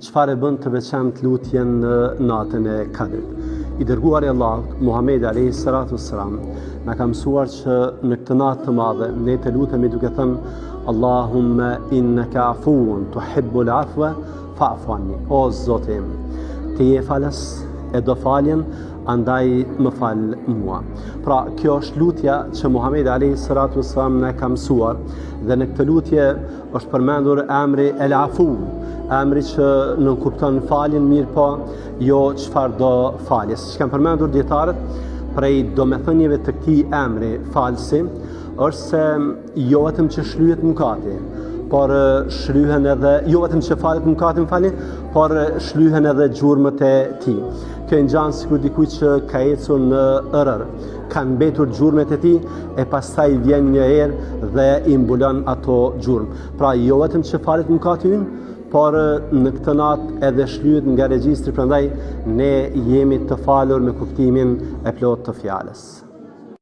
Çfarë bën të veçantë lutjen në natën e Kadrit? I dërguari i Allahut, Muhamedi alayhi salatu wassalam, na ka mësuar që në këtë natë të madhe ne të lutemi duke thënë Allahumma innaka afuwun tuhibbul afwa fa'fu anni. O Zoti im, ti je falës e do faljen, andaj më fal mua. Pra, kjo është lutja që Muhamedi alayhi salatu wassalam na ka mësuar, dhe në këtë lutje është përmendur emri El Afu, emri që nënkupton faljen, mirë po jo çfarë do faljes. Që kanë përmendur dietarët, prej domethënieve të këtij emri falsi është se jo vetëm që shlyhet mëkati, por shlyhen edhe jo vetëm që falet mëkatin por shlyhen edhe gjurmët e tij. Kjo e ngjan sikur dikujt që ka ecur në errër, kanë mbetur gjurmët e tij e pastaj vjen një erë dhe i mbulon ato gjurmë. Pra jo vetëm që falet mëkati ynë, por në këtë natë edhe shlyhet nga regjistri, prandaj ne jemi të falur me kuptimin e plot të fjalës.